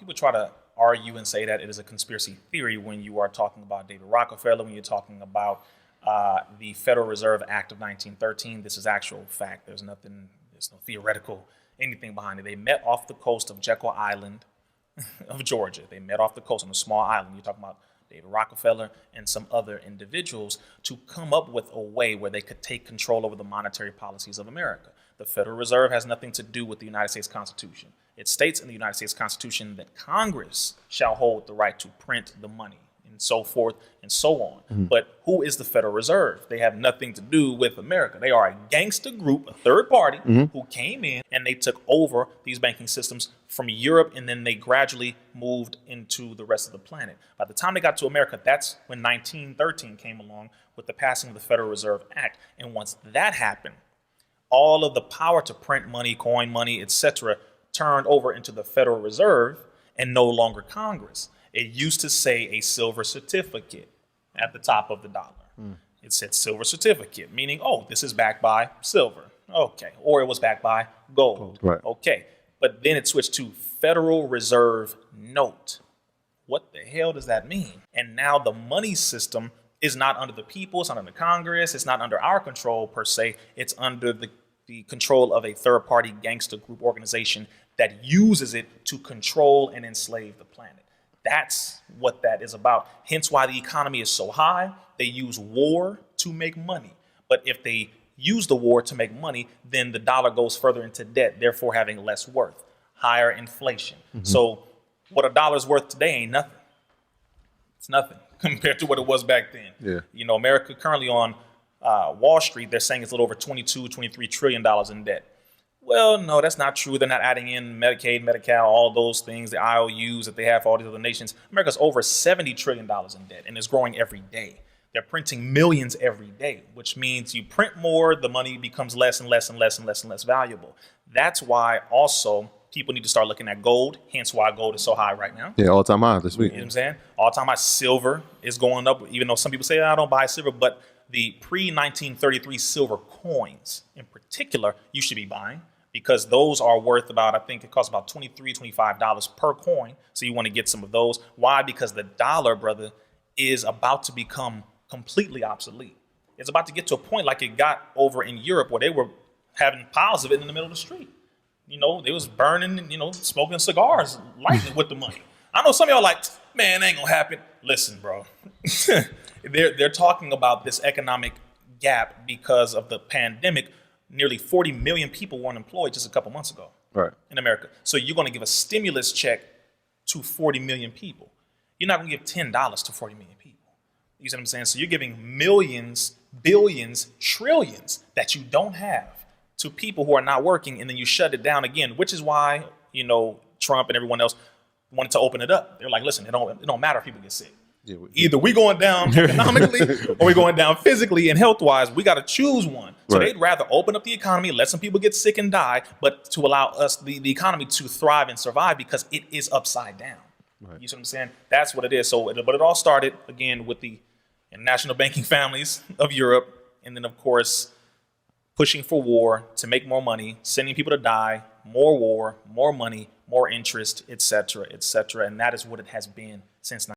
people try to argue and say that it is a conspiracy theory when you are talking about David Rockefeller, when you're talking about the Federal Reserve Act of 1913. This is actual fact. There's no theoretical anything behind it. They met off the coast of Jekyll Island of Georgia. They met off the coast on a small island. You're talking about David Rockefeller and some other individuals to come up with a way where they could take control over the monetary policies of America. The Federal Reserve has nothing to do with the United States Constitution. It states in the United States Constitution that Congress shall hold the right to print the money and so forth and so on. Mm-hmm. But who is the Federal Reserve? They have nothing to do with America. They are a gangster group, a third party, who came in and they took over these banking systems from Europe, and then they gradually moved into the rest of the planet. By the time they got to America, that's when 1913 came along with the passing of the Federal Reserve Act. And once that happened, all of the power to print money, coin money, etc., turned over into the Federal Reserve and no longer Congress. It used to say a silver certificate at the top of the dollar. It said silver certificate, meaning, oh, this is backed by silver. Okay. Or it was backed by gold. Right. Okay. But then it switched to Federal Reserve Note. What the hell does that mean? And now the money system is not under the people, it's not under Congress, it's not under our control per se, it's under the control of a third-party gangster group organization that uses it to control and enslave the planet. That's what that is about. Hence why the economy is so high. They use war to make money. But if they use the war to make money, then the dollar goes further into debt, therefore having less worth, higher inflation. So what a dollar's worth today ain't nothing. It's nothing compared to what it was back then. Yeah. You know, America currently on Wall Street, they're saying it's a little over $22, $23 trillion in debt. Well, no, that's not true. They're not adding in Medicaid, Medi-Cal, all those things, the IOUs that they have for all these other nations. America's over $70 trillion in debt, and it's growing every day. They're printing millions every day, which means you print more, the money becomes less and less and less and less and less valuable. That's why also people need to start looking at gold, hence why gold is so high right now. Yeah, all-time high this week. You know what I'm saying? All-time high. Silver is going up, even though some people say, I don't buy silver, but the pre-1933 silver coins in particular, you should be buying, because those are worth about, I think it costs about $23, $25 per coin. So you want to get some of those. Why? Because the dollar, brother, is about to become completely obsolete. It's about to get to a point like it got over in Europe where they were having piles of it in the middle of the street. You know, they was burning, you know, smoking cigars, lighting it with the money. I know some of y'all like, man, that ain't gonna happen. Listen, bro, they're talking about this economic gap because of the pandemic. Nearly 40 million people weren't employed just a couple months ago in America. So you're going to give a stimulus check to 40 million people. You're not going to give $10 to 40 million people. You see what I'm saying? So you're giving millions, billions, trillions that you don't have to people who are not working, and then you shut it down again, which is why, you know, Trump and everyone else wanted to open it up. They're like, listen, it don't matter if people get sick. Yeah, either we going down economically or we going down physically and health-wise. We got to choose one. So they'd rather open up the economy, let some people get sick and die, but to allow us, the economy, to thrive and survive because it is upside down. You see what I'm saying? That's what it is. So, but it all started, again, with the national banking families of Europe, and then, of course, pushing for war to make more money, sending people to die, more war, more money, more interest, et cetera, et cetera. And that is what it has been since